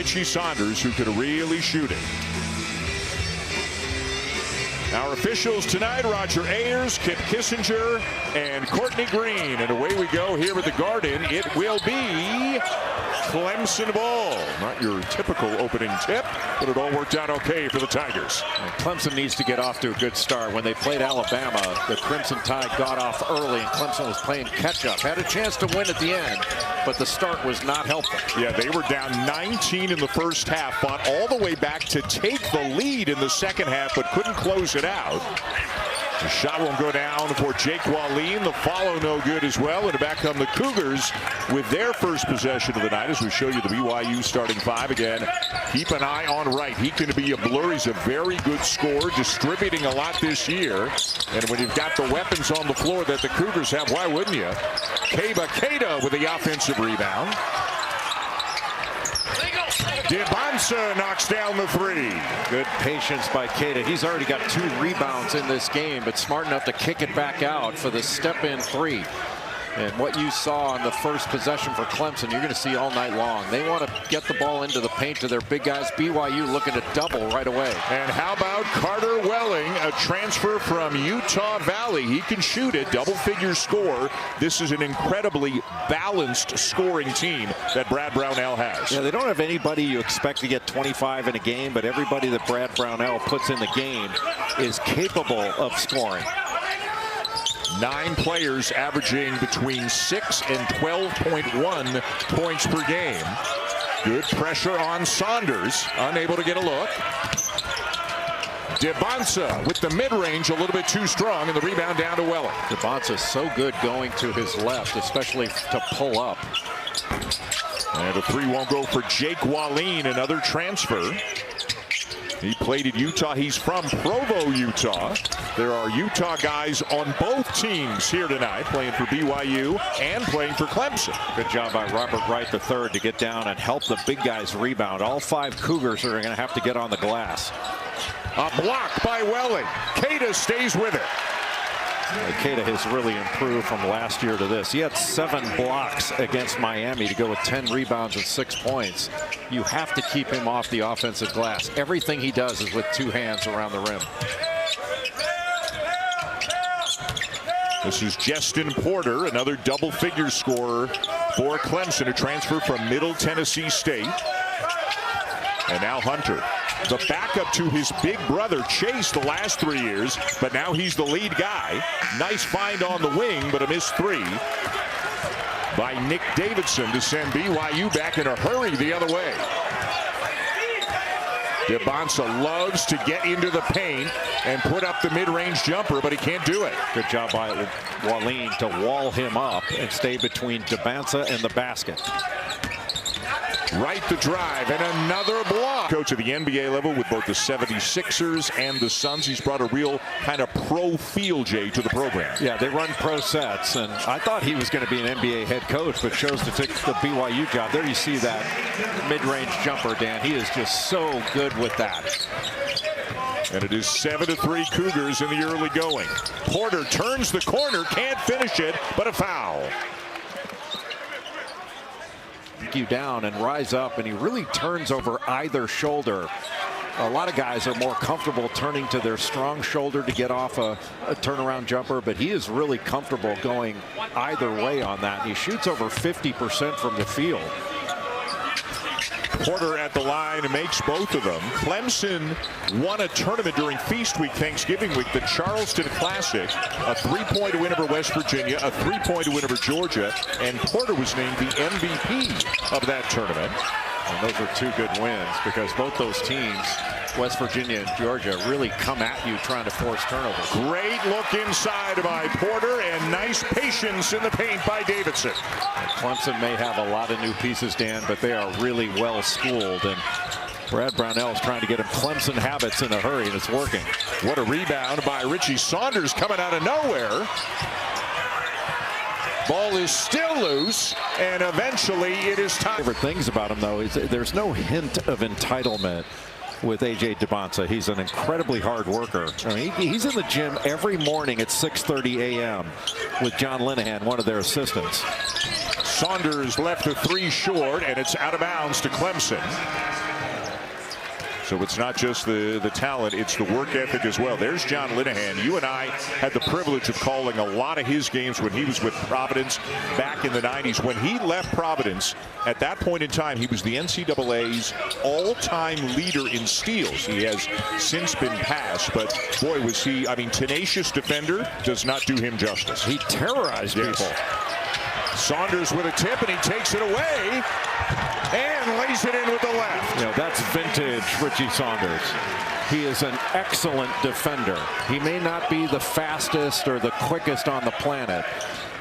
Richie Saunders, who could really shoot it. Our officials tonight, Roger Ayers, Kip Kissinger, and Courtney Green. And away we go here at the Garden. It will be Clemson ball. Not your typical opening tip, but it all worked out okay for the Tigers. And Clemson needs to get off to a good start. When they played Alabama, the Crimson Tide got off early, and Clemson was playing catch-up. Had a chance to win at the end, but the start was not helpful. Yeah, they were down 19 in the first half, fought all the way back to take the lead in the second half, but couldn't close it out. The shot won't go down for Jake Wallin. The follow no good as well. And back come the Cougars with their first possession of the night as we show you the BYU starting five again. Keep an eye on Wright. He can be a blur. He's a very good scorer, distributing a lot this year. And when you've got the weapons on the floor that the Cougars have, why wouldn't you? Keita with the offensive rebound. Dibonsa knocks down the three. Good patience by Keita. He's already got 2 rebounds in this game, but smart enough to kick it back out for the step-in three. And what you saw on the first possession for Clemson, you're going to see all night long. They want to get the ball into the paint to their big guys. BYU looking to double right away. And how about Carter Welling, a transfer from Utah Valley? He can shoot it, double-figure score. This is an incredibly balanced scoring team that Brad Brownell has. Yeah, they don't have anybody you expect to get 25 in a game, but everybody that Brad Brownell puts in the game is capable of scoring. 9 players averaging between 6 and 12.1 points per game. Good pressure on Saunders, unable to get a look. Dibonsa with the mid-range a little bit too strong, and the rebound down to Welling. Dibonsa so good going to his left, especially to pull up. And a three won't go for Jake Wallin, another transfer. He played at Utah. He's from Provo, Utah. There are Utah guys on both teams here tonight, playing for BYU and playing for Clemson. Good job by Robert Wright III to get down and help the big guys rebound. All 5 Cougars are going to have to get on the glass. A block by Welling. Keita stays with it. Keita has really improved from last year to this. He had 7 blocks against Miami to go with 10 rebounds and 6 points. You have to keep him off the offensive glass. Everything he does is with 2 hands around the rim. This is Justin Porter, another double-figure scorer for Clemson, a transfer from Middle Tennessee State. And now Hunter, the backup to his big brother Chase the last 3 years, but now he's the lead guy. Nice find on the wing, but a missed three by Nick Davidson to send BYU back in a hurry the other way. Dibonsa loves to get into the paint and put up the mid-range jumper, but he can't do it. Good job by Wallin to wall him up and stay between Dibonsa and the basket. Right the drive and another block. Coach at the NBA level with both the 76ers and the Suns. He's brought a real kind of pro feel, Jay, to the program. Yeah, they run pro sets, and I thought he was going to be an NBA head coach, but chose to take the BYU job. There you see that mid-range jumper, Dan. He is just so good with that. And it is 7-3 Cougars in the early going. Porter turns the corner, can't finish it, but a foul. You down and rise up, and he really turns over either shoulder. A lot of guys are more comfortable turning to their strong shoulder to get off a turnaround jumper, but he is really comfortable going either way on that. And he shoots over 50% from the field. Porter at the line and makes both of them. Clemson won a tournament during Feast Week, Thanksgiving Week, the Charleston Classic. A 3-point win over West Virginia, a 3-point win over Georgia, and Porter was named the MVP of that tournament. And those are 2 good wins because both those teams, West Virginia and Georgia, really come at you trying to force turnovers. Great look inside by Porter and nice patience in the paint by Davidson. And Clemson may have a lot of new pieces, Dan, but they are really well schooled. And Brad Brownell is trying to get him Clemson habits in a hurry, and it's working. What a rebound by Richie Saunders coming out of nowhere. Ball is still loose, and eventually it is time. Favorite things about him, though, is there's no hint of entitlement with A.J. Dibonsa. He's an incredibly hard worker. I mean, he's in the gym every morning at 6:30 a.m. with John Linehan, one of their assistants. Saunders left the three short, and it's out of bounds to Clemson. So it's not just the talent, it's the work ethic as well. There's John Linehan. You and I had the privilege of calling a lot of his games when he was with Providence back in the 90s. When he left Providence, at that point in time, he was the NCAA's all-time leader in steals. He has since been passed, but boy, was he, I mean, tenacious defender, does not do him justice. He terrorized people. Saunders with a tip, and he takes it away and lays it in with the left. You know, that's vintage Richie Saunders. He is an excellent defender. He may not be the fastest or the quickest on the planet,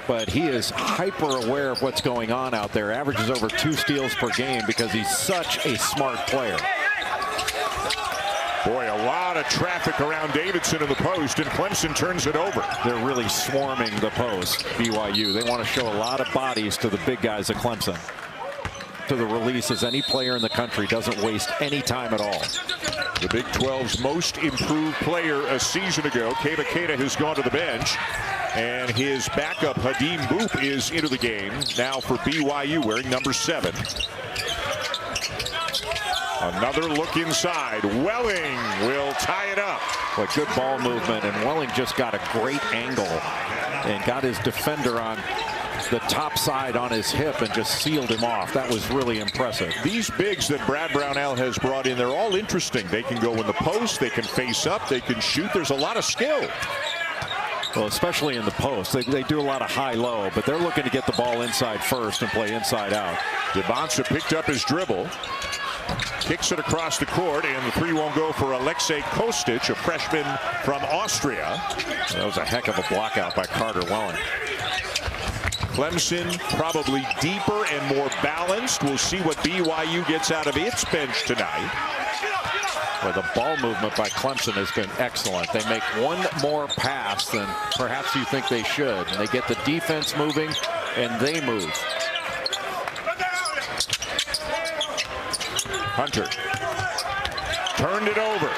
but he is hyper aware of what's going on out there. Averages over 2 steals per game because he's such a smart player. Boy, a lot of traffic around Davidson in the post, and Clemson turns it over. They're really swarming the post, BYU. They want to show a lot of bodies to the big guys at Clemson. To the release, as any player in the country doesn't waste any time at all. The Big 12's most improved player a season ago, Kebaketa, has gone to the bench. And his backup, Hadim Boop, is into the game now for BYU, wearing number 7. Another look inside. Welling will tie it up. But good ball movement, and Welling just got a great angle and got his defender on the top side on his hip and just sealed him off. That was really impressive. These bigs that Brad Brownell has brought in, they're all interesting. They can go in the post, they can face up, they can shoot. There's a lot of skill. Well, especially in the post. They do a lot of high-low, but they're looking to get the ball inside first and play inside out. Debonsa picked up his dribble. Kicks it across the court, and the 3 won't go for Alexei Kostic, a freshman from Austria. That was a heck of a block out by Carter Welling. Clemson probably deeper and more balanced. We'll see what BYU gets out of its bench tonight. Well, the ball movement by Clemson has been excellent. They make one more pass than perhaps you think they should. And they get the defense moving, and they move. Hunter turned it over.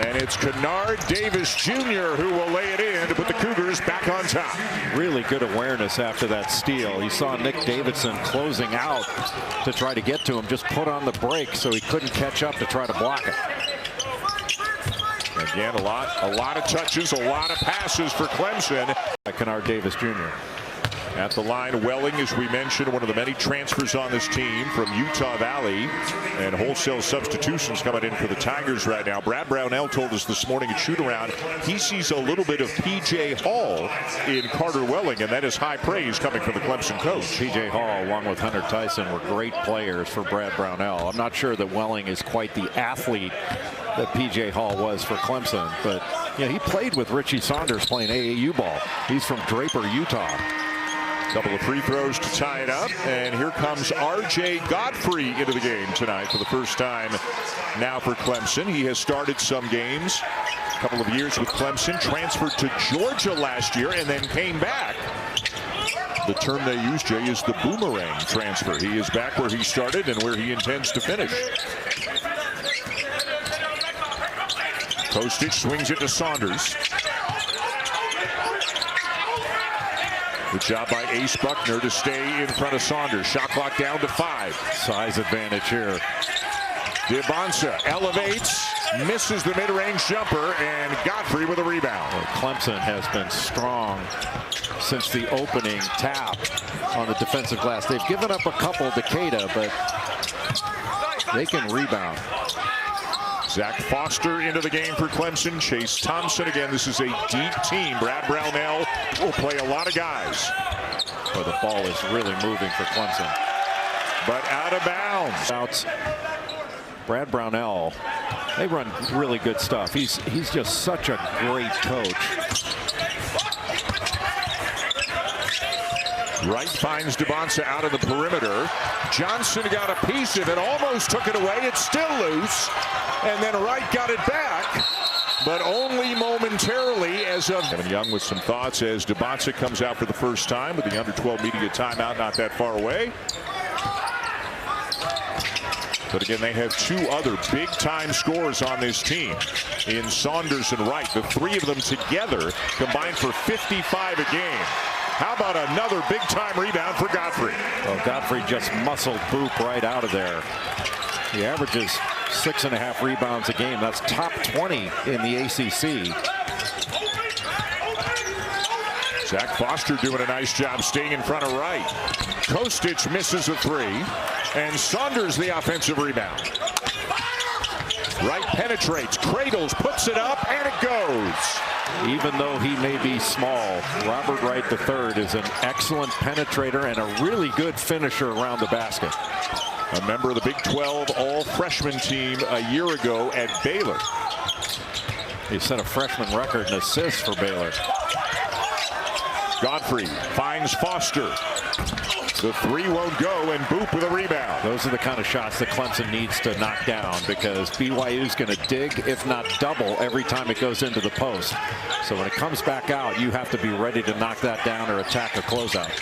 And it's Kennard Davis Jr. who will lay it in to put the Cougars back on top. Really good awareness after that steal. He saw Nick Davidson closing out to try to get to him. Just put on the brake so he couldn't catch up to try to block it. Again, a lot of touches, a lot of passes for Clemson. Kennard Davis Jr. At the line, Welling, as we mentioned, one of the many transfers on this team from Utah Valley, and wholesale substitutions coming in for the Tigers right now. Brad Brownell told us this morning at shoot-around he sees a little bit of P.J. Hall in Carter Welling, and that is high praise coming from the Clemson coach. P.J. Hall, along with Hunter Tyson, were great players for Brad Brownell. I'm not sure that Welling is quite the athlete that P.J. Hall was for Clemson, but you know, he played with Richie Saunders playing AAU ball. He's from Draper, Utah. Couple of free throws to tie it up, and here comes R.J. Godfrey into the game tonight for the first time now for Clemson. He has started some games, a couple of years with Clemson, transferred to Georgia last year, and then came back. The term they use, Jay, is the boomerang transfer. He is back where he started and where he intends to finish. Kostic swings it to Saunders. Good job by Ace Buckner to stay in front of Saunders. Shot clock down to 5. Size advantage here. Debonsa elevates, misses the mid-range jumper, and Godfrey with a rebound. Well, Clemson has been strong since the opening tap on the defensive glass. They've given up a couple to Queta, but they can rebound. Zach Foster into the game for Clemson. Chase Thompson. Again, this is a deep team. Brad Brownell will play a lot of guys. Well, the ball is really moving for Clemson. But out of bounds. Brad Brownell, they run really good stuff. He's just such a great coach. Wright finds Debonsa out of the perimeter. Johnson got a piece of it, almost took it away. It's still loose. And then Wright got it back, but only momentarily as of Kevin Young with some thoughts as Debonsa comes out for the first time with the under-12 media timeout not that far away. But again, they have 2 other big-time scorers on this team in Saunders and Wright. The 3 of them together combined for 55 a game. How about another big-time rebound for Godfrey? Well, Godfrey just muscled Boop right out of there. He averages 6.5 rebounds a game. That's top 20 in the ACC. Zach Foster doing a nice job staying in front of Wright. Kostic misses a three, and Saunders the offensive rebound. Wright penetrates, cradles, puts it up, and it goes. Even though he may be small, Robert Wright III is an excellent penetrator and a really good finisher around the basket. A member of the Big 12 all-freshman team a year ago at Baylor. He set a freshman record in assists for Baylor. Godfrey finds Foster. The three won't go, and Boop with a rebound. Those are the kind of shots that Clemson needs to knock down, because BYU's going to dig, if not double, every time it goes into the post. So when it comes back out, you have to be ready to knock that down or attack a closeout.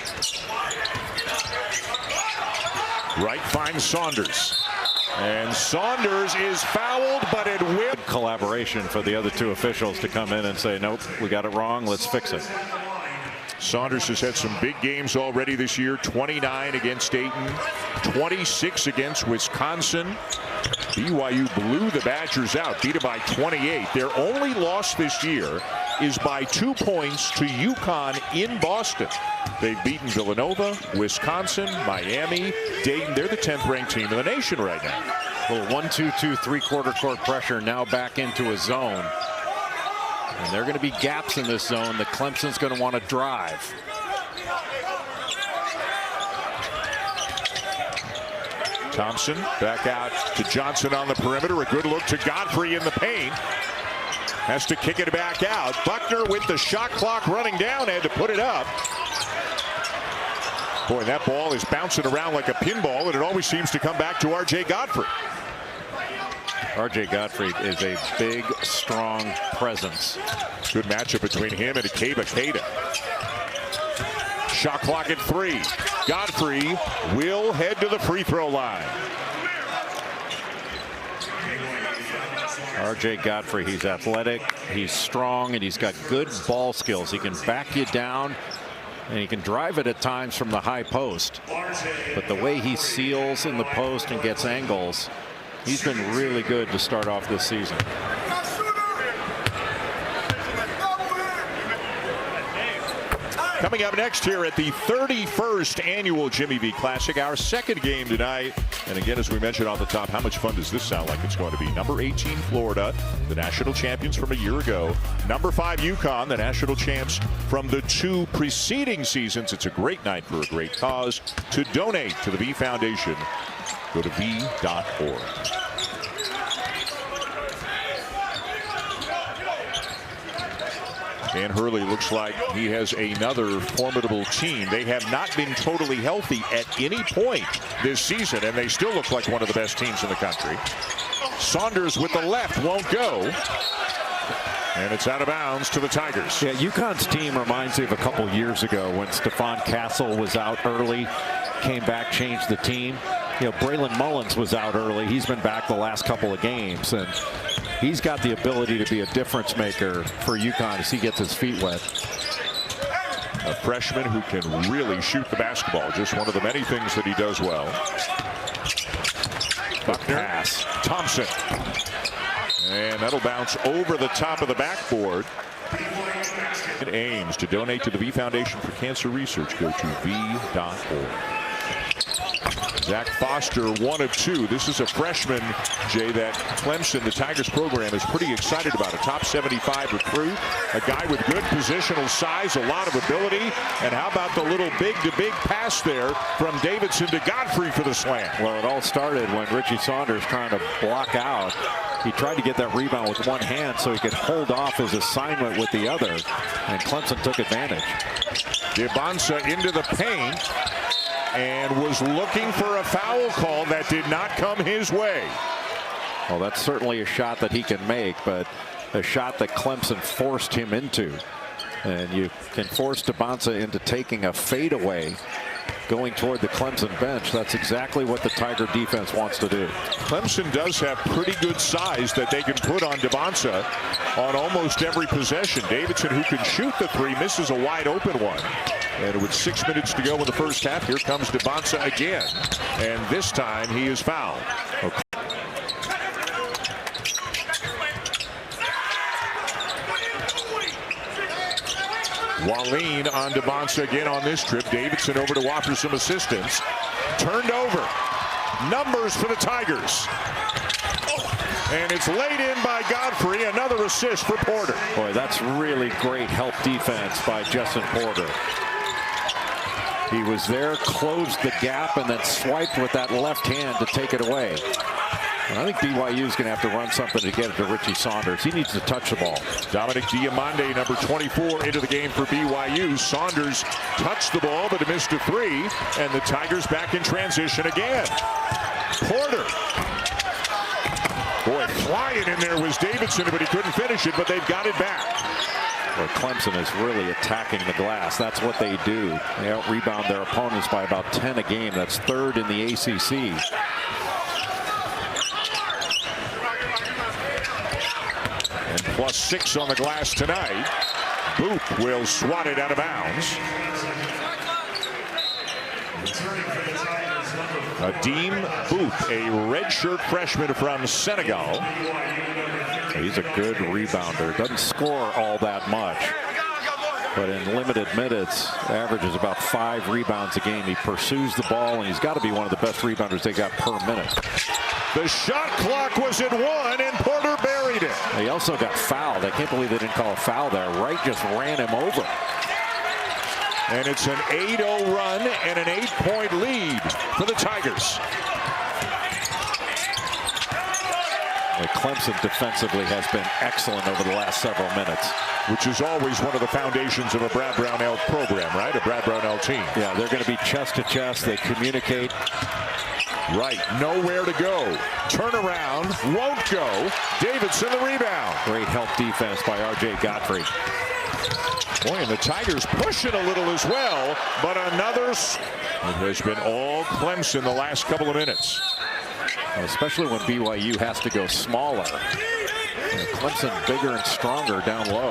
Wright finds Saunders. And Saunders is fouled, but it will. Collaboration for the other two officials to come in and say, nope, we got it wrong, let's fix it. Saunders has had some big games already this year. 29 against Dayton, 26 against Wisconsin. BYU blew the Badgers out, beat them by 28. Their only loss this year is by 2 points to UConn in Boston. They've beaten Villanova, Wisconsin, Miami, Dayton. They're the 10th ranked team in the nation right now. Well, 1-2-2 three-quarter court pressure, now back into a zone. And there are going to be gaps in this zone that Clemson's going to want to drive. Thompson back out to Johnson on the perimeter. A good look to Godfrey in the paint. Has to kick it back out. Buckner with the shot clock running down, had to put it up. Boy, that ball is bouncing around like a pinball, and it always seems to come back to R.J. Godfrey. R.J. Godfrey is a big, strong presence. Good matchup between him and Akeba Keita. Shot clock at 3. Godfrey will head to the free throw line. R.J. Godfrey, he's athletic, he's strong, and he's got good ball skills. He can back you down, and he can drive it at times from the high post. But the way he seals in the post and gets angles, he's been really good to start off this season. Coming up next here at the 31st annual Jimmy V Classic, our second game tonight. And again, as we mentioned off the top, how much fun does this sound like it's going to be? Number 18, Florida, the national champions from a year ago. Number 5, UConn, the national champs from the 2 preceding seasons. It's a great night for a great cause. To donate to the V Foundation, go to v.org. Dan Hurley looks like he has another formidable team. They have not been totally healthy at any point this season, and they still look like one of the best teams in the country. Saunders with the left won't go. And it's out of bounds to the Tigers. Yeah, UConn's team reminds me of a couple years ago when Stephon Castle was out early, came back, changed the team. You know, Braylon Mullins was out early. He's been back the last couple of games, and he's got the ability to be a difference maker for UConn as he gets his feet wet. A freshman who can really shoot the basketball. Just one of the many things that he does well. Buckner, pass. Thompson. And that'll bounce over the top of the backboard. It aims to donate to the V Foundation for Cancer Research. Go to v.org. Zach Foster, 1 of 2. This is a freshman, Jay, that Clemson, the Tigers program, is pretty excited about. A top 75 recruit, a guy with good positional size, a lot of ability. And how about the little big-to-big pass there from Davidson to Godfrey for the slam? Well, it all started when Richie Saunders trying to block out. He tried to get that rebound with one hand so he could hold off his assignment with the other, and Clemson took advantage. Dibonsa into the paint and was looking for a foul call that did not come his way. Well, that's certainly a shot that he can make, but a shot that Clemson forced him into. And you can force Dibonsa into taking a fadeaway going toward the Clemson bench. That's exactly what the Tiger defense wants to do. Clemson does have pretty good size that they can put on Dibonsa on almost every possession. Davidson, who can shoot the 3, misses a wide open one. And with 6 minutes to go in the first half, here comes Dibonsa again. And this time he is fouled. Wallin on Devonsa again on this trip. Davidson over to offer some assistance. Turned over. Numbers for the Tigers. And it's laid in by Godfrey. Another assist for Porter. Boy, that's really great help defense by Justin Porter. He was there, closed the gap, and then swiped with that left hand to take it away. And I think BYU is going to have to run something to get it to Richie Saunders. He needs to touch the ball. Dominic Diamande, number 24, into the game for BYU. Saunders touched the ball, but missed a three. And the Tigers back in transition again. Porter. Boy, flying in there was Davidson, but he couldn't finish it, but they've got it back. Well, Clemson is really attacking the glass. That's what they do. They out-rebound their opponents by about 10 a game. That's third in the ACC. And +6 on the glass tonight. Boop will swat it out of bounds. Adeem Boop, a redshirt freshman from Senegal. He's a good rebounder. Doesn't score all that much, but in limited minutes, averages about 5 rebounds a game. He pursues the ball, and he's got to be one of the best rebounders they got per minute. The shot clock was at 1, and Porter buried it. He also got fouled. I can't believe they didn't call a foul there. Wright just ran him over. And it's an 8-0 run and an 8-point lead for the Tigers. Clemson defensively has been excellent over the last several minutes. Which is always one of the foundations of a Brad Brownell program, right? A Brad Brownell team. Yeah, they're going to be chest to chest. They communicate. Right, nowhere to go. Turnaround, won't go. Davidson the rebound. Great help defense by R.J. Godfrey. Boy, and the Tigers pushing a little as well, but another. It has been all Clemson the last couple of minutes. Especially when BYU has to go smaller. Clemson bigger and stronger down low.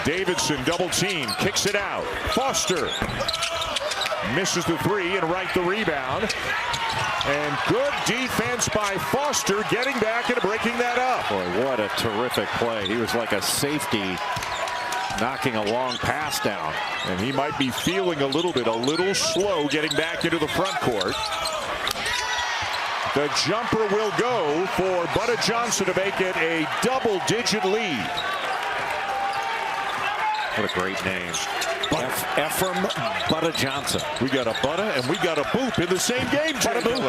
Davidson double team, kicks it out. Foster misses the three, and Wright the rebound. And good defense by Foster, getting back and breaking that up. Boy, what a terrific play. He was like a safety knocking a long pass down. And he might be feeling a little slow getting back into the front court. The jumper will go for Butta Johnson to make it a double-digit lead. What a great name. Ephraim Butta Johnson. We got a Butta and we got a Boop in the same game. Butta Boop.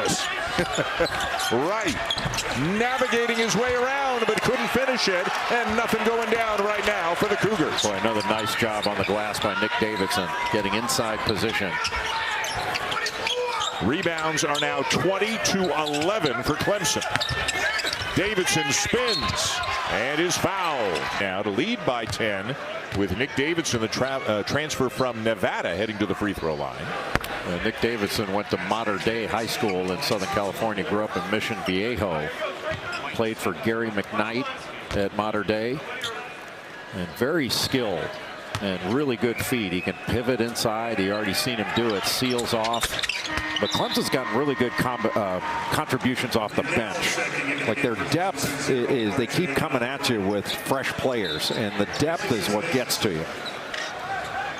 Right. Navigating his way around, but couldn't finish it. And nothing going down right now for the Cougars. Boy, another nice job on the glass by Nick Davidson, getting inside position. Rebounds are now 20-11 for Clemson. Davidson spins and is fouled. Now to lead by 10 with Nick Davidson, the transfer from Nevada, heading to the free throw line. Nick Davidson went to Mater Dei High School in Southern California, grew up in Mission Viejo, played for Gary McKnight at Mater Dei, and very skilled and really good feet. He can pivot inside. You already seen him do it. Seals off. But Clemson's gotten really good contributions off the bench. Like their depth is they keep coming at you with fresh players, and the depth is what gets to you.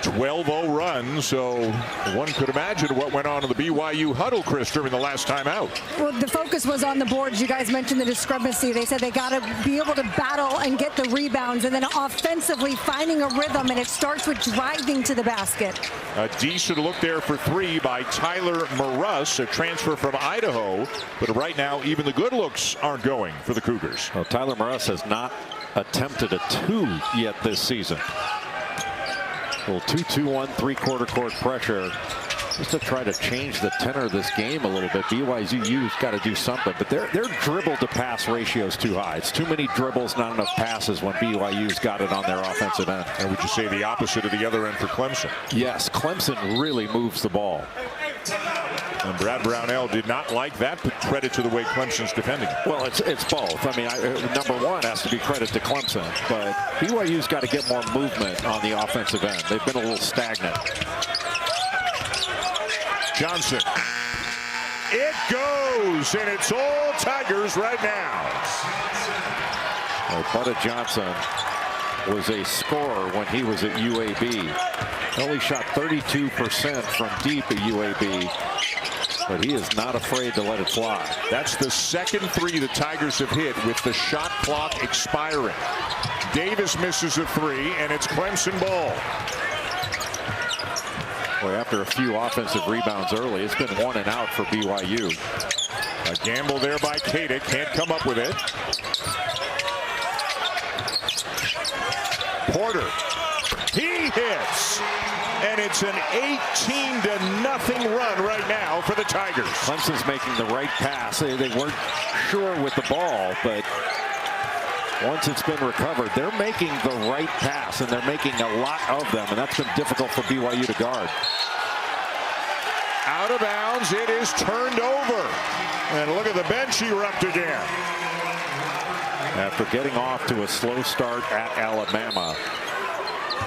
12-0 run, so one could imagine what went on in the BYU huddle, Chris, during the last time out. Well, the focus was on the boards. You guys mentioned the discrepancy. They said they got to be able to battle and get the rebounds, and then offensively finding a rhythm, and it starts with driving to the basket. A decent look there for three by Tyler Maruss, a transfer from Idaho. But right now, even the good looks aren't going for the Cougars. Well, Tyler Maruss has not attempted a 2 yet this season. A little 2-2-1 3/4 court pressure just to try to change the tenor of this game a little bit. BYU's got to do something, but their dribble to pass ratio is too high. It's too many dribbles, not enough passes when BYU's got it on their offensive end. And would you say the opposite of the other end for Clemson? Yes, Clemson really moves the ball. And Brad Brownell did not like that, but credit to the way Clemson's defending. Well, it's both. I mean, number one has to be credit to Clemson, but BYU's got to get more movement on the offensive end. They've been a little stagnant. Johnson. It goes, and it's all Tigers right now. Butta Johnson was a scorer when he was at UAB. He only shot 32% from deep at UAB, but he is not afraid to let it fly. That's the second three the Tigers have hit with the shot clock expiring. Davis misses a three, and it's Clemson ball. Boy, after a few offensive rebounds early, it's been 1 and out for BYU. A gamble there by Cada, can't come up with it. Porter, he hits, and it's an 18-0 run right now for the Tigers. Clemson's making the right pass. They weren't sure with the ball, but once it's been recovered, they're making the right pass, and they're making a lot of them, and that's been difficult for BYU to guard. Out of bounds, it is turned over. And look at the bench erupt again. After getting off to a slow start at Alabama,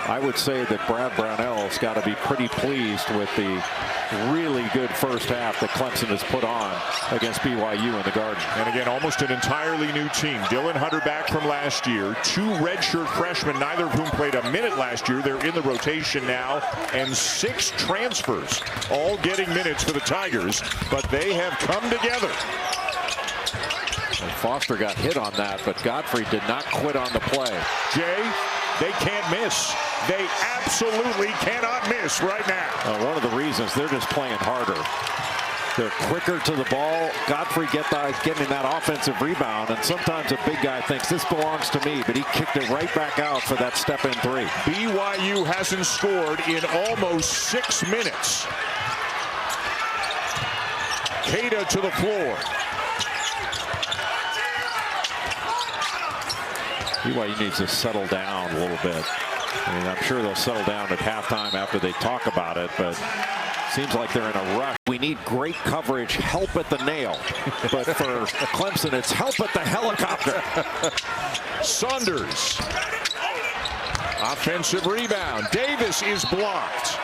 I would say that Brad Brownell's got to be pretty pleased with the really good first half that Clemson has put on against BYU in the Garden. And again, almost an entirely new team. Dylan Hunter back from last year. 2 redshirt freshmen, neither of whom played a minute last year. They're in the rotation now. And 6 transfers, all getting minutes for the Tigers. But they have come together. And Foster got hit on that, but Godfrey did not quit on the play. Jay, they can't miss. They absolutely cannot miss right now. One of the reasons they're just playing harder. They're quicker to the ball. Godfrey getting that offensive rebound, and sometimes a big guy thinks this belongs to me, but he kicked it right back out for that step-in three. BYU hasn't scored in almost 6 minutes. Cada to the floor. BYU needs to settle down a little bit. I mean, I'm sure they'll settle down at halftime after they talk about it, but seems like they're in a rush. We need great coverage, help at the nail. But for Clemson, it's help at the helicopter. Saunders. Offensive rebound. Davis is blocked.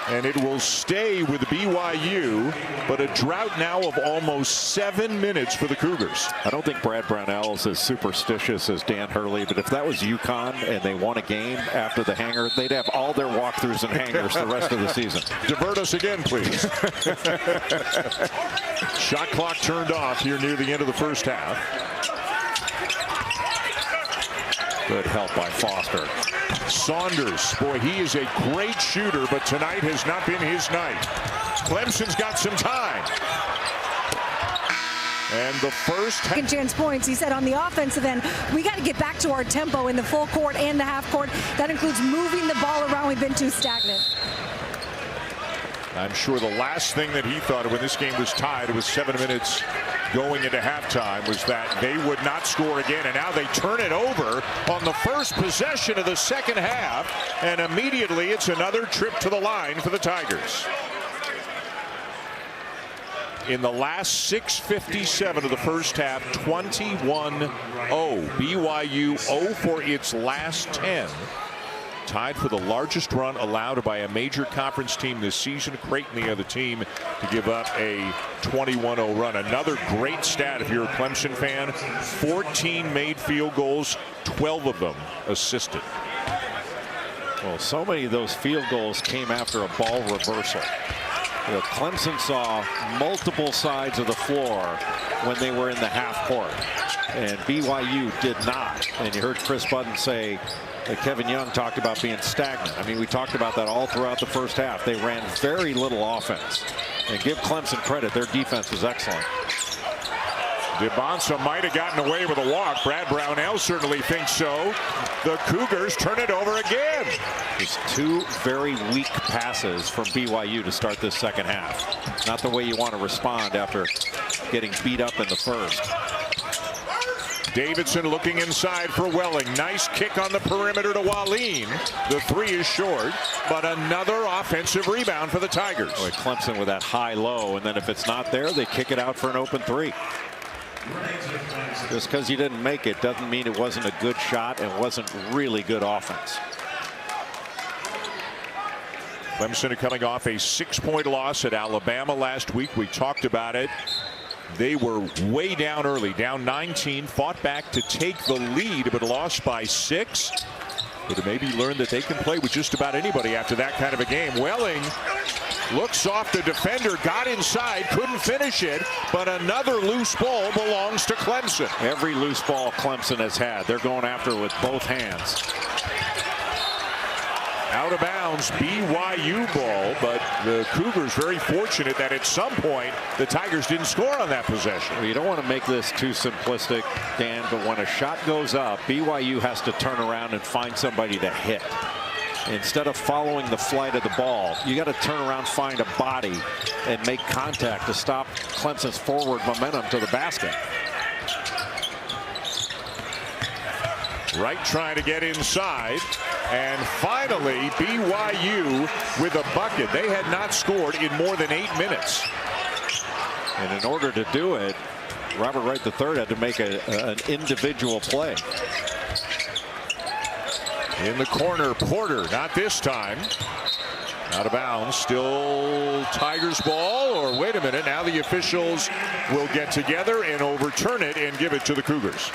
And it will stay with BYU, but a drought now of almost 7 minutes for the Cougars. I don't think Brad Brownell is as superstitious as Dan Hurley, but if that was UConn and they won a game after the hangar, they'd have all their walkthroughs and hangers the rest of the season. Divert us again, please. Shot clock turned off here near the end of the first half. Good help by Foster. Saunders, boy, he is a great shooter, but tonight has not been his night. Clemson's got some time. And the first second chance points, he said on the offensive end, we got to get back to our tempo in the full court and the half court. That includes moving the ball around. We've been too stagnant. I'm sure the last thing that he thought of when this game was tied, it was 7 minutes going into halftime, was that they would not score again. And now they turn it over on the first possession of the second half. And immediately it's another trip to the line for the Tigers. In the last 6:57 of the first half, 21-0. BYU 0 for its last 10. Tied for the largest run allowed by a major conference team this season. Creighton, the other team, to give up a 21-0 run. Another great stat if you're a Clemson fan. 14 made field goals, 12 of them assisted. Well, so many of those field goals came after a ball reversal. You know, Clemson saw multiple sides of the floor when they were in the half court, and BYU did not. And you heard Chris Budden say that Kevin Young talked about being stagnant. I mean, we talked about that all throughout the first half. They ran very little offense. And give Clemson credit, their defense was excellent. DeBonsa might have gotten away with a walk. Brad Brownell certainly thinks so. The Cougars turn it over again. Just 2 very weak passes from BYU to start this second half. Not the way you want to respond after getting beat up in the first. Davidson looking inside for Welling. Nice kick on the perimeter to Wallin. The three is short, but another offensive rebound for the Tigers. Boy, Clemson with that high-low, and then if it's not there, they kick it out for an open three. Just because you didn't make it doesn't mean it wasn't a good shot and wasn't really good offense. Clemson are coming off a 6-point loss at Alabama last week. We talked about it. They were way down early, down 19, fought back to take the lead, but lost by 6. But maybe learn that they can play with just about anybody after that kind of a game. Welling looks off the defender, got inside, couldn't finish it, but another loose ball belongs to Clemson. Every loose ball Clemson has had, they're going after it with both hands. Out of bounds, BYU ball, but the Cougars very fortunate that at some point the Tigers didn't score on that possession. Well, you don't want to make this too simplistic, Dan, but when a shot goes up, BYU has to turn around and find somebody to hit. Instead of following the flight of the ball, you got to turn around, find a body, and make contact to stop Clemson's forward momentum to the basket. Wright trying to get inside, and finally BYU with a bucket. They had not scored in more than 8 minutes. And in order to do it, Robert Wright III had to make an individual play. In the corner, Porter, not this time. Out of bounds, still Tigers ball, or wait a minute, now the officials will get together and overturn it and give it to the Cougars.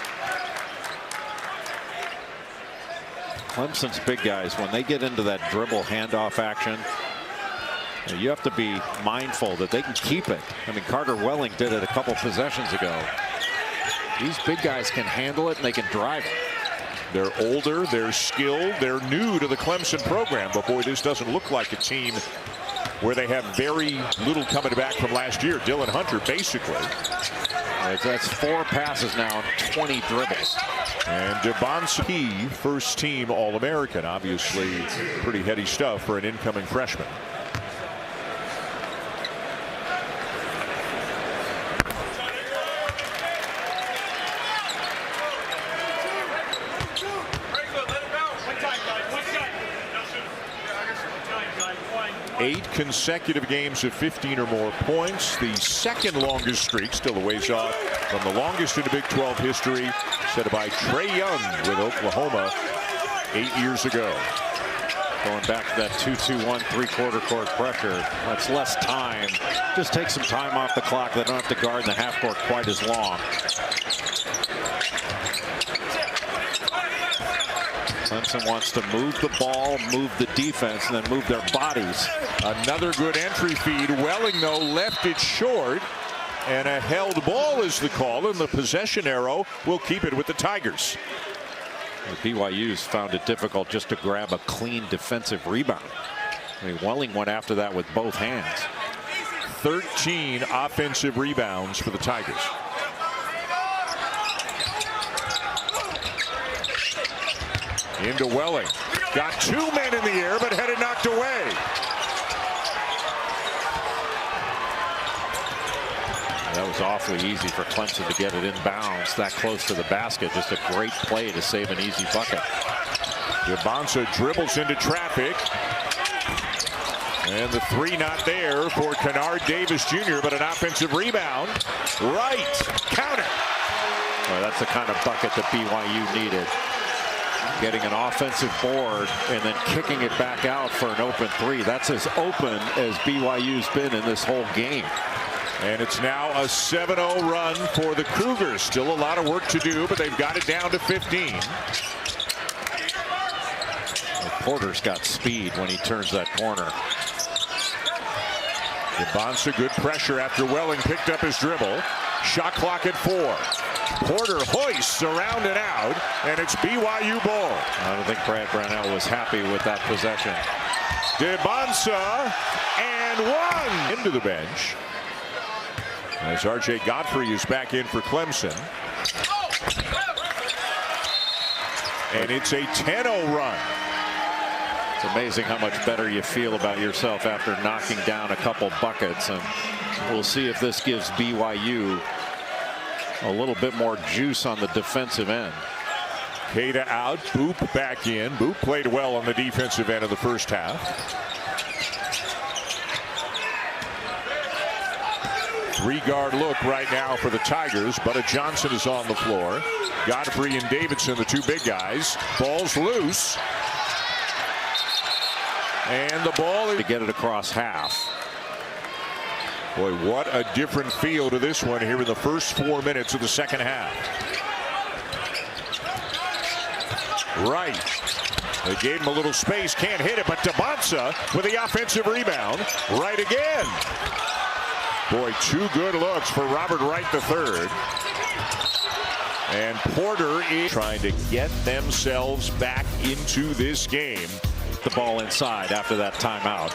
Clemson's big guys, when they get into that dribble handoff action, you have to be mindful that they can keep it. I mean, Carter Welling did it a couple possessions ago. These big guys can handle it and they can drive it. They're older, they're skilled, they're new to the Clemson program, but boy, this doesn't look like a team where they have very little coming back from last year. Dylan Hunter basically. That's 4 passes now and 20 dribbles. And DeBonsi, first team All-American, obviously pretty heady stuff for an incoming freshman. Eight consecutive games of 15 or more points. The second longest streak, still a ways off from the longest in the Big 12 history, set by Trae Young with Oklahoma 8 years ago. Going back to that 2-2-1 3/4 court pressure. That's less time. Just take some time off the clock. They don't have to guard the half court quite as long. Clemson wants to move the ball, move the defense, and then move their bodies. Another good entry feed. Welling, though, left it short. And a held ball is the call, and the possession arrow will keep it with the Tigers. The BYU's found it difficult just to grab a clean defensive rebound. I mean, Welling went after that with both hands. 13 offensive rebounds for the Tigers. Into Welling. Got 2 men in the air, but had it knocked away. That was awfully easy for Clemson to get it inbounds that close to the basket. Just a great play to save an easy bucket. Yabonsa dribbles into traffic. And the three not there for Kennard Davis Jr., but an offensive rebound. Right. Counter. Well, that's the kind of bucket that BYU needed. Getting an offensive board and then kicking it back out for an open three. That's as open as BYU's been in this whole game. And it's now a 7-0 run for the Cougars. Still a lot of work to do, but they've got it down to 15. Porter's got speed when he turns that corner. Yabonsa, good pressure after Welling picked up his dribble. Shot clock at 4. Porter hoists around and out, and it's BYU ball. I don't think Brad Brownell was happy with that possession. Yabonsa, and one into the bench. As R.J. Godfrey is back in for Clemson. And it's a 10-0 run. It's amazing how much better you feel about yourself after knocking down a couple buckets. And we'll see if this gives BYU a little bit more juice on the defensive end. Queta out, Boop back in. Boop played well on the defensive end of the first half. 3-guard look right now for the Tigers. Butta Johnson is on the floor. Godfrey and Davidson, the two big guys. Ball's loose. And the ball is to get it across half. Boy, what a different feel to this one here in the first 4 minutes of the second half. Right. They gave him a little space, can't hit it, but DeBonsa with the offensive rebound. Wright again. Boy, 2 good looks for Robert Wright III. And Porter is trying to get themselves back into this game. The ball inside after that timeout.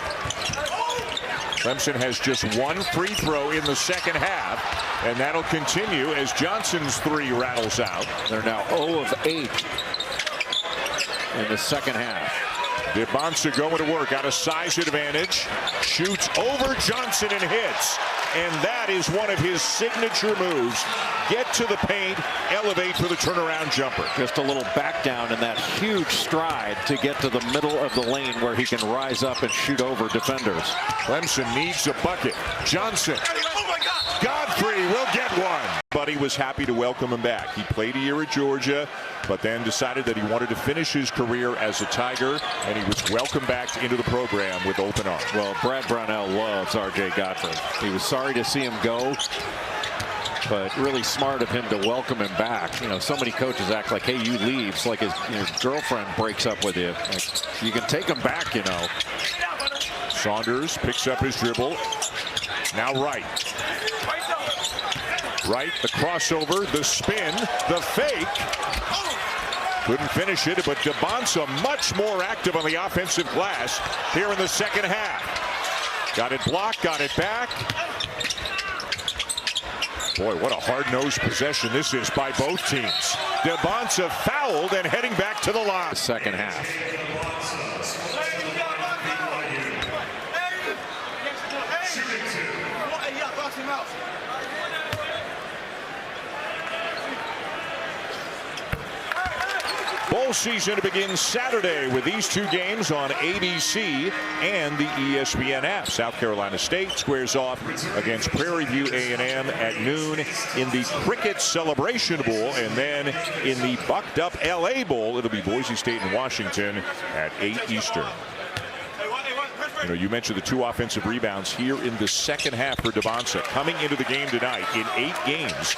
Clemson has just 1 free throw in the second half, and that'll continue as Johnson's 3 rattles out. They're now 0 of 8 in the second half. DeBonsa going to work, got a size advantage, shoots over Johnson and hits. And that is one of his signature moves. Get to the paint, elevate for the turnaround jumper. Just a little back down in that huge stride to get to the middle of the lane where he can rise up and shoot over defenders. Clemson needs a bucket. Johnson. Godfrey will get one. Buddy was happy to welcome him back. He played a year at Georgia, but then decided that he wanted to finish his career as a Tiger, and he was welcomed back into the program with open arms. Well, Brad Brownell loves R.J. Godfrey. He was sorry to see him go, but really smart of him to welcome him back. You know, so many coaches act like, hey, you leave. It's like his girlfriend breaks up with you. Like, you can take him back, you know. Saunders picks up his dribble. Now Wright. Wright, the crossover, the spin, the fake. Couldn't finish it, but DeBonsa much more active on the offensive glass here in the second half. Got it blocked, got it back. Boy, what a hard-nosed possession this is by both teams. DeBonsa fouled and heading back to the line. Second half. Bowl season begins Saturday with these 2 games on ABC and the ESPN app. South Carolina State squares off against Prairie View A&M at noon in the Cricket Celebration Bowl, and then in the bucked up LA Bowl, it'll be Boise State and Washington at 8 Eastern. You know, you mentioned the 2 offensive rebounds here in the second half for DeBonsa. Coming into the game tonight, in 8 games,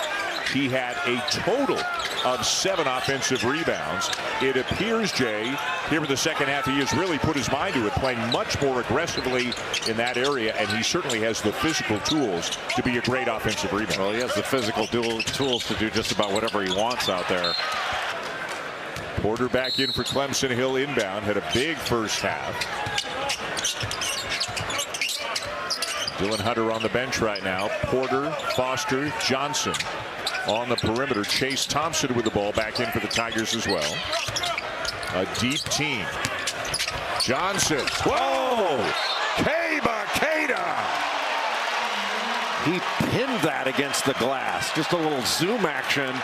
he had a total of 7 offensive rebounds. It appears, Jay, here in the second half, he has really put his mind to it, playing much more aggressively in that area, and he certainly has the physical tools to be a great offensive rebound. Well, he has the physical tools to do just about whatever he wants out there. Porter back in for Clemson. Hill inbound, had a big first half. Dylan Hunter on the bench right now. Porter, Foster, Johnson on the perimeter. Chase Thompson with the ball back in for the Tigers as well. A deep team. Johnson. Whoa! Keita! He pinned that against the glass. Just a little zoom action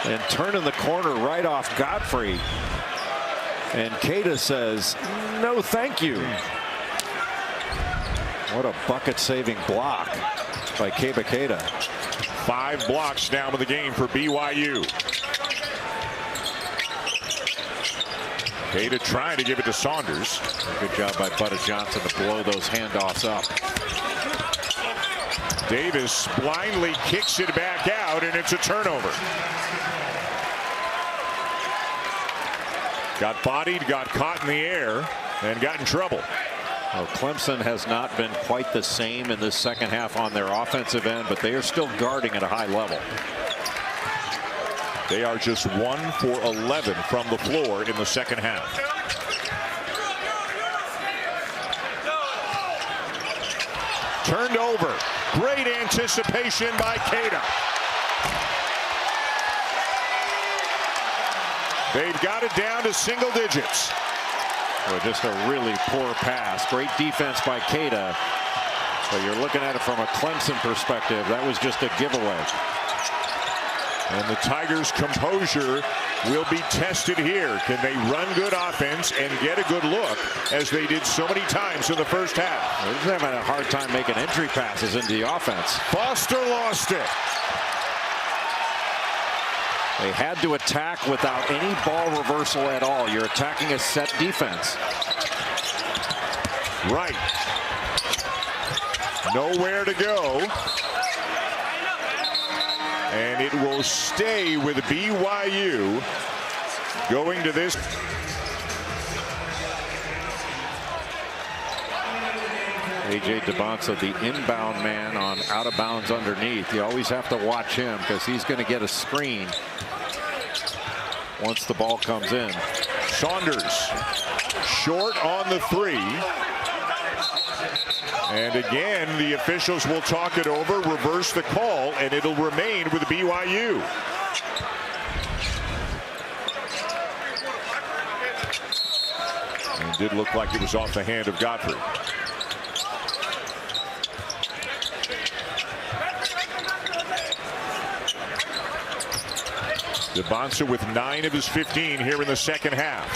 and turning the corner right off Godfrey. And Keita says, no, thank you. What a bucket-saving block by Keita. 5 blocks now in the game for BYU. Keita trying to give it to Saunders. Good job by Buddy Johnson to blow those handoffs up. Davis blindly kicks it back out, and it's a turnover. Got bodied, got caught in the air, and got in trouble. Well, Clemson has not been quite the same in this second half on their offensive end, but they are still guarding at a high level. They are just 1 for 11 from the floor in the second half. Turned over. Great anticipation by Keita. They've got it down to single digits. Well, just a really poor pass. Great defense by Keita. But you're looking at it from a Clemson perspective. That was just a giveaway. And the Tigers' composure will be tested here. Can they run good offense and get a good look as they did so many times in the first half? They're having a hard time making entry passes into the offense. Foster lost it. They had to attack without any ball reversal at all. You're attacking a set defense. Right. Nowhere to go. And it will stay with BYU going to this. A.J. DeBonsa, the inbound man on out of bounds underneath. You always have to watch him because he's going to get a screen once the ball comes in. Saunders short on the three. And again, the officials will talk it over, reverse the call, and it'll remain with BYU. It did look like it was off the hand of Godfrey. DeBonsa with 9 of his 15 here in the second half.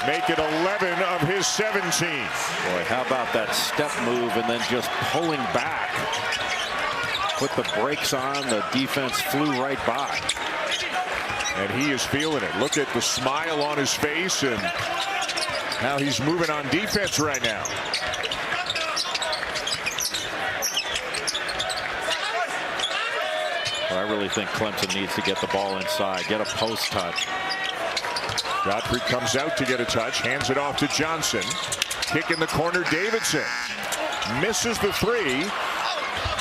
Make it 11 of his 17. Boy, how about that step move and then just pulling back. Put the brakes on, the defense flew right by. And he is feeling it. Look at the smile on his face and how he's moving on defense right now. But I really think Clemson needs to get the ball inside, get a post touch. Godfrey comes out to get a touch, hands it off to Johnson. Kick in the corner, Davidson. Misses the three,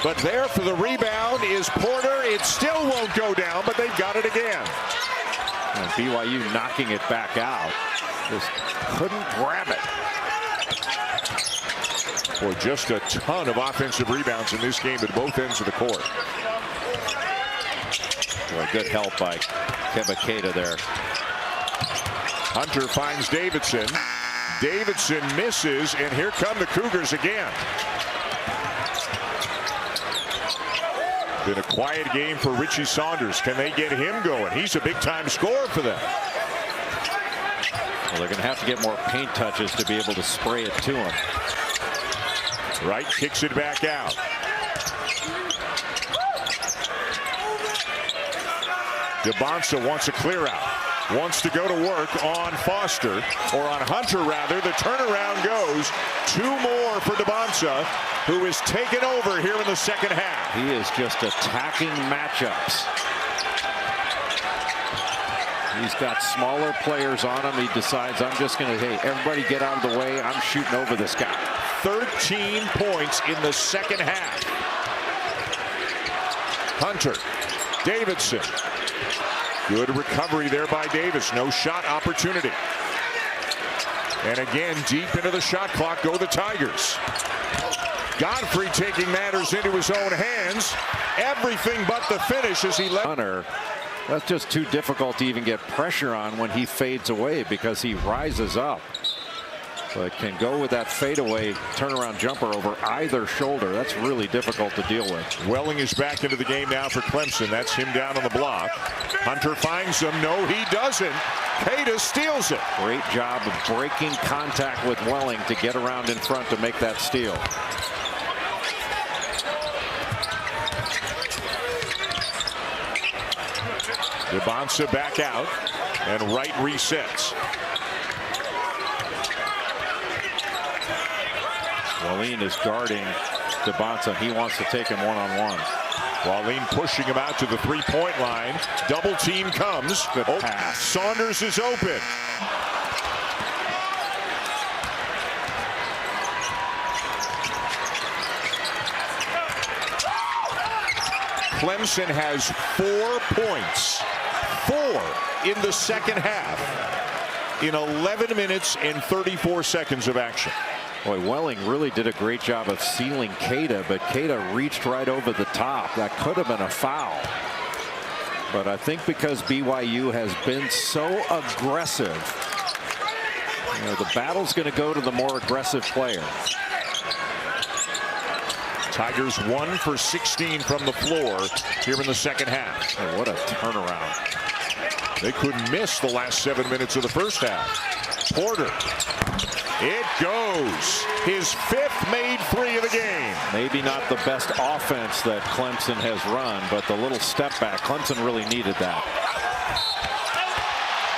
but there for the rebound is Porter. It still won't go down, but they've got it again. And BYU knocking it back out. Just couldn't grab it. Boy, just a ton of offensive rebounds in this game at both ends of the court. Boy, good help by Keba Keita there. Hunter finds Davidson. Davidson misses, and here come the Cougars again. Been a quiet game for Richie Saunders. Can they get him going? He's a big-time scorer for them. Well, they're going to have to get more paint touches to be able to spray it to him. Wright kicks it back out. DeBonsa wants a clear out. Wants to go to work on Foster, or on Hunter rather. The turnaround goes. 2 more for DeBonsa, who is taken over here in the second half. He is just attacking matchups. He's got smaller players on him. He decides, I'm just going to, hey, everybody get out of the way. I'm shooting over this guy. 13 points in the second half. Hunter, Davidson. Good recovery there by Davis. No shot opportunity. And again, deep into the shot clock go the Tigers. Godfrey taking matters into his own hands. Everything but the finish as he let. Hunter, that's just too difficult to even get pressure on when he fades away because he rises up. But can go with that fadeaway turnaround jumper over either shoulder. That's really difficult to deal with. Welling is back into the game now for Clemson. That's him down on the block. Hunter finds him. No, he doesn't. Keita steals it. Great job of breaking contact with Welling to get around in front to make that steal. DeBonsa back out, and Wright resets. Wallin is guarding DeBonsa. He wants to take him one-on-one. Wallin pushing him out to the three-point line. Double team comes. Good pass. Saunders is open. Clemson has 4 points. 4 in the second half in 11 minutes and 34 seconds of action. Boy, Welling really did a great job of sealing Keita, but Keita reached right over the top. That could have been a foul. But I think because BYU has been so aggressive, you know, the battle's going to go to the more aggressive player. Tigers 1 for 16 from the floor here in the second half. Oh, what a turnaround. They couldn't miss the last 7 minutes of the first half. Porter. It goes. His 5th made 3 of the game. Maybe not the best offense that Clemson has run, but the little step back, Clemson really needed that.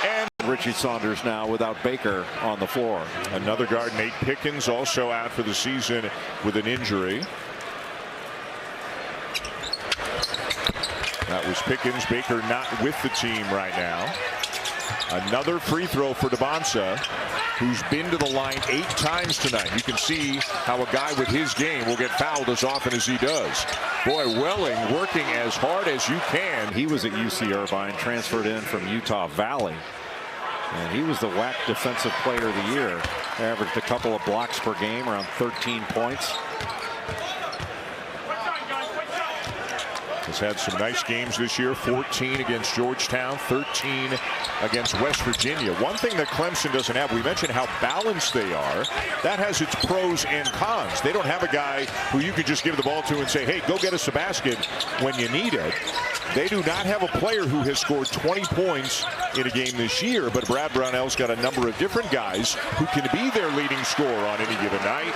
And Richie Saunders now without Baker on the floor. Another guard, Nate Pickens, also out for the season with an injury. That was Pickens. Baker not with the team right now. Another free throw for DeBonsa, who's been to the line 8 times tonight. You can see how a guy with his game will get fouled as often as he does. Boy, Welling working as hard as you can. He was at UC Irvine, transferred in from Utah Valley, and he was the WAC Defensive Player of the Year. Averaged a couple of blocks per game, around 13 points. Has had some nice games this year. 14 against Georgetown, 13 against West Virginia. One thing that Clemson doesn't have, we mentioned how balanced they are. That has its pros and cons. They don't have a guy who you can just give the ball to and say, hey, go get us a basket when you need it. They do not have a player who has scored 20 points in a game this year, but Brad Brownell's got a number of different guys who can be their leading scorer on any given night.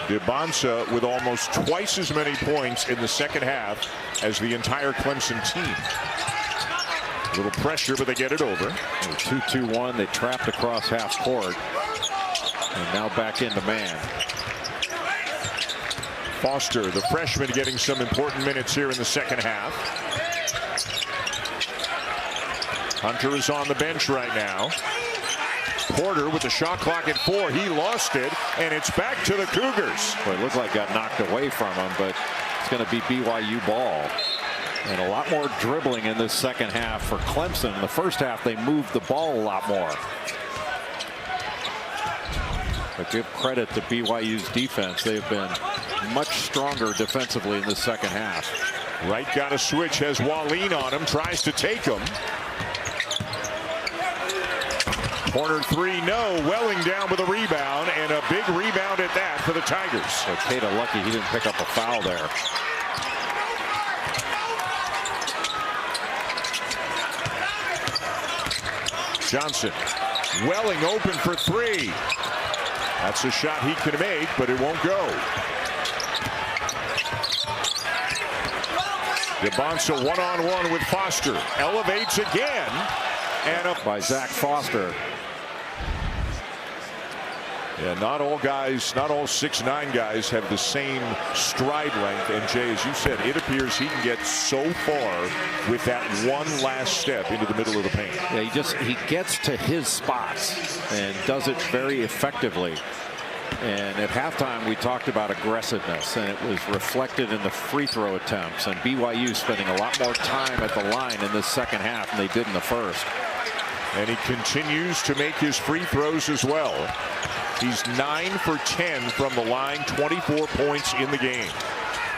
DeBonsa with almost twice as many points in the second half as the entire Clemson team. A little pressure, but they get it over. 2-2-1. They trapped across half court. And now back into man. Foster, the freshman, getting some important minutes here in the second half. Hunter is on the bench right now. Porter with the shot clock at 4. He lost it, and it's back to the Cougars. Well, it looked like it got knocked away from him, but it's going to be BYU ball. And a lot more dribbling in this second half for Clemson. In the first half, they moved the ball a lot more. But give credit to BYU's defense. They've been much stronger defensively in the second half. Wright got a switch, has Wallin on him, tries to take him. Corner 3, no. Welling down with a rebound, and a big rebound at that for the Tigers. So Cada lucky he didn't pick up a foul there. Johnson. Welling open for 3. That's a shot he can make, but it won't go. DeBonsa one-on-one with Foster. Elevates again. And up by Zach Foster. Yeah, not all guys, not all 6'9" guys have the same stride length. And Jay, as you said, it appears he can get so far with that one last step into the middle of the paint. Yeah, he gets to his spots and does it very effectively. And at halftime, we talked about aggressiveness, and it was reflected in the free throw attempts. And BYU spending a lot more time at the line in this second half than they did in the first. And he continues to make his free throws as well. He's 9 for 10 from the line, 24 points in the game.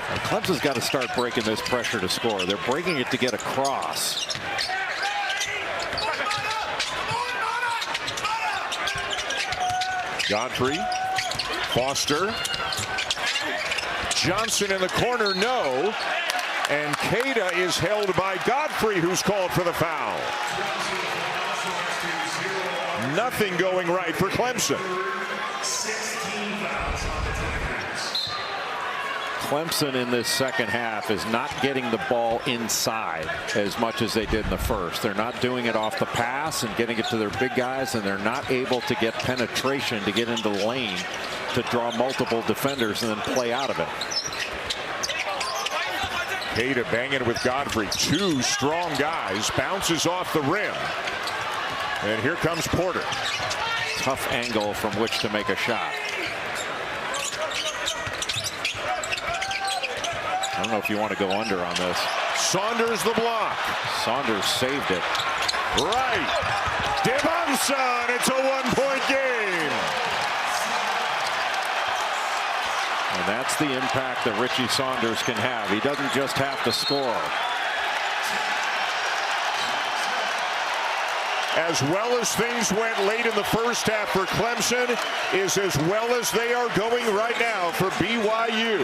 And Clemson's got to start breaking this pressure to score. They're breaking it to get across. Godfrey, Foster, Johnson in the corner, no. And Cada is held by Godfrey, who's called for the foul. Nothing going right for Clemson. Clemson in this second half is not getting the ball inside as much as they did in the first. They're not doing it off the pass and getting it to their big guys, and they're not able to get penetration to get into the lane to draw multiple defenders and then play out of it. Cada banging with Godfrey. 2 strong guys. Bounces off the rim. And here comes Porter. Tough angle from which to make a shot. I don't know if you want to go under on this. Saunders the block. Saunders saved it. Right. DeBonsa, and it's a 1-point game. And that's the impact that Richie Saunders can have. He doesn't just have to score. As well as things went late in the first half for Clemson is as well as they are going right now for BYU.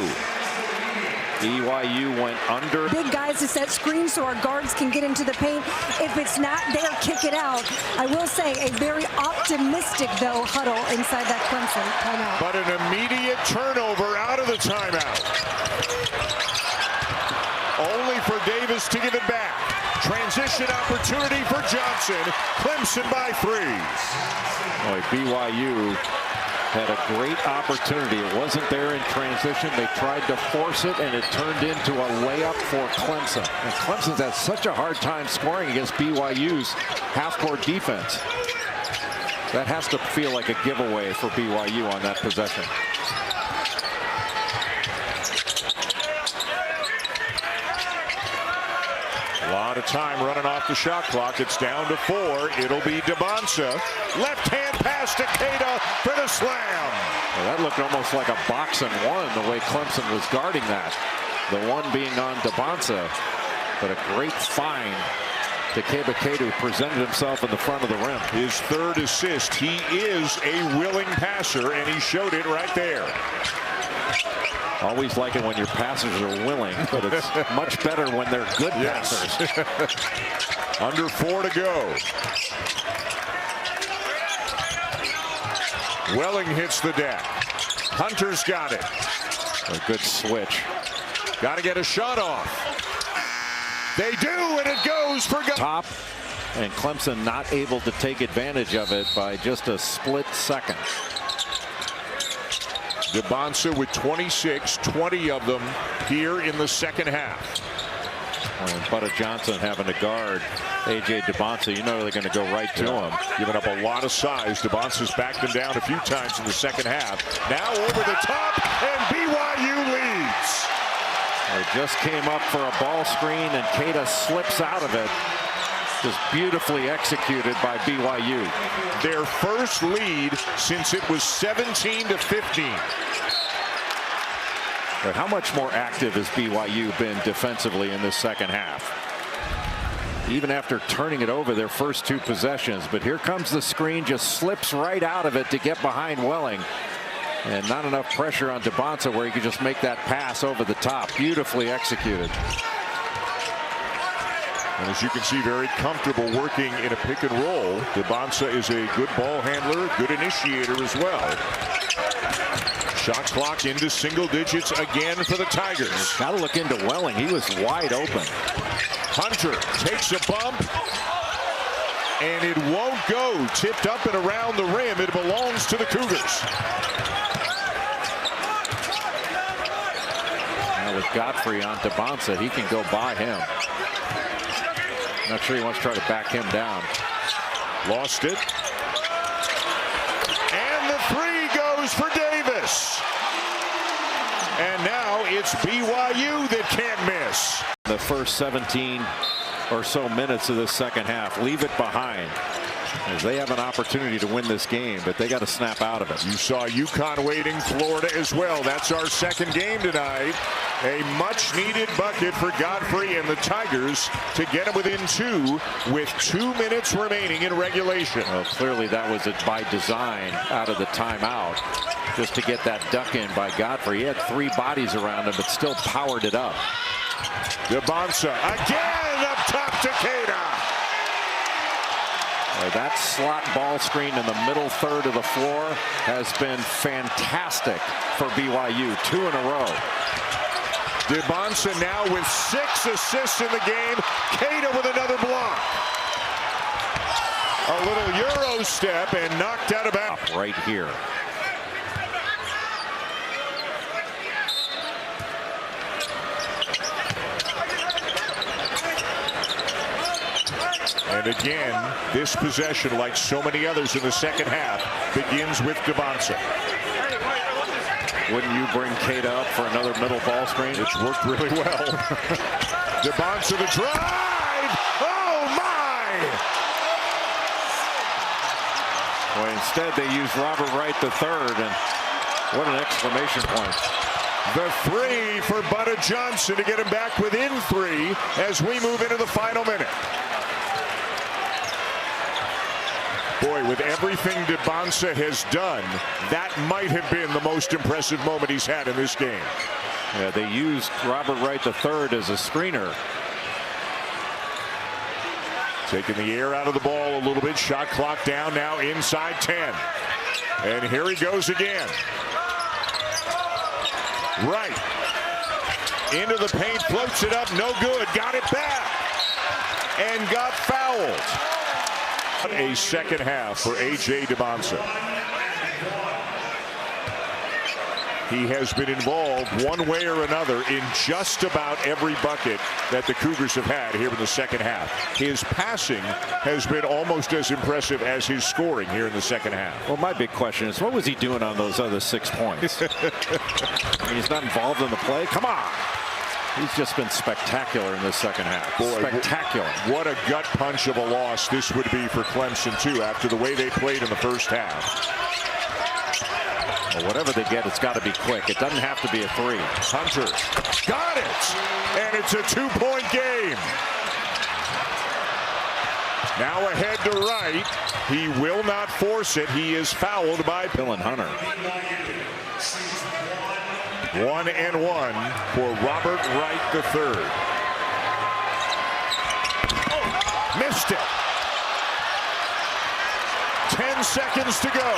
BYU went under. Big guys to set screens so our guards can get into the paint. If it's not there, kick it out. I will say a very optimistic, though, huddle inside that Clemson timeout. But an immediate turnover out of the timeout. Only for Davis to give it back. Transition opportunity for Johnson. Clemson by 3. Boy, BYU had a great opportunity. It wasn't there in transition. They tried to force it, and it turned into a layup for Clemson. And Clemson's had such a hard time scoring against BYU's half-court defense. That has to feel like a giveaway for BYU on that possession. A lot of time running off the shot clock. It's down to 4. It'll be DeBonsa. Left hand pass to Keita for the slam. Well, that looked almost like a box and one, the way Clemson was guarding that. The one being on DeBonsa. But a great find to Keita, who presented himself in the front of the rim. His 3rd assist. He is a willing passer, and he showed it right there. Always like it when your passers are willing, but it's much better when they're good passers. Under 4 to go. Welling hits the deck. Hunter's got it. A good switch. Got to get a shot off. They do, and it goes for top, and Clemson not able to take advantage of it by just a split second. DeBonsa with 26, 20 of them here in the second half. And Butta Johnson having to guard A.J. DeBonsa, you know they're going to go right to him. Giving up a lot of size. DeBonsa's backed him down a few times in the second half. Now over the top, and BYU leads. They just came up for a ball screen, and Keita slips out of it. Just beautifully executed by BYU. Their first lead since it was 17 to 15. But how much more active has BYU been defensively in this second half? Even after turning it over their first 2 possessions. But here comes the screen, just slips right out of it to get behind Welling. And not enough pressure on DeBonsa where he could just make that pass over the top. Beautifully executed. And as you can see, very comfortable working in a pick and roll. DeBonsa is a good ball handler, good initiator as well. Shot clock into single digits again for the Tigers. Got to look into Welling. He was wide open. Hunter takes a bump, and it won't go. Tipped up and around the rim. It belongs to the Cougars. Now with Godfrey on DeBonsa, he can go by him. Not sure he wants to try to back him down. Lost it. And the 3 goes for Davis. And now it's BYU that can't miss. The first 17 or so minutes of this second half. Leave it behind, as they have an opportunity to win this game, but they got to snap out of it. You saw UConn waiting, Florida as well. That's our second game tonight. A much-needed bucket for Godfrey and the Tigers to get them within 2 with 2 minutes remaining in regulation. Well, clearly that was it by design out of the timeout, just to get that duck in by Godfrey. He had 3 bodies around him, but still powered it up. DeBonsa again up top to Keita. That slot ball screen in the middle third of the floor has been fantastic for BYU. 2 in a row. DeBonsa now with 6 assists in the game. Keita with another block. A little Euro step and knocked out of bounds. Right here. And again, this possession, like so many others in the second half, begins with DeBonsa. Wouldn't you bring Keita up for another middle ball screen? It's worked really well. DeBonsa the drive. Oh my! Well, instead they used Robert Wright III, and what an exclamation point. The 3 for Butta Johnson to get him back within 3 as we move into the final minute. Boy, with everything DeBonsa has done, that might have been the most impressive moment he's had in this game. Yeah, they used Robert Wright III as a screener. Taking the air out of the ball a little bit. Shot clock down now inside 10. And here he goes again. Right. Into the paint, floats it up, no good. Got it back. And got fouled. A second half for A.J. DeBonsa. He has been involved one way or another in just about every bucket that the Cougars have had here in the second half. His passing has been almost as impressive as his scoring here in the second half. Well, my big question is, what was he doing on those other 6 points? I mean, he's not involved in the play. Come on. He's just been spectacular in this second half. Boy, spectacular. What a gut punch of a loss this would be for Clemson, too, after the way they played in the first half. Well, whatever they get, it's got to be quick. It doesn't have to be a 3. Hunter got it, and it's a 2-point game. Now ahead to right. He will not force it. He is fouled by Bill and Hunter. 1-and-1 for Robert Wright III. Missed it. 10 seconds to go.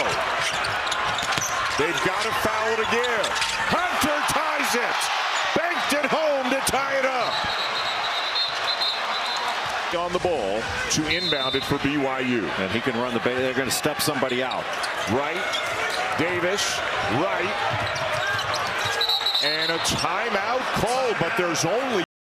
They've got to foul it again. Hunter ties it. Banked it home to tie it up. On the ball to inbound it for BYU. And he can run the base. They're going to step somebody out. Wright, Davis, Wright. And a timeout called, but there's only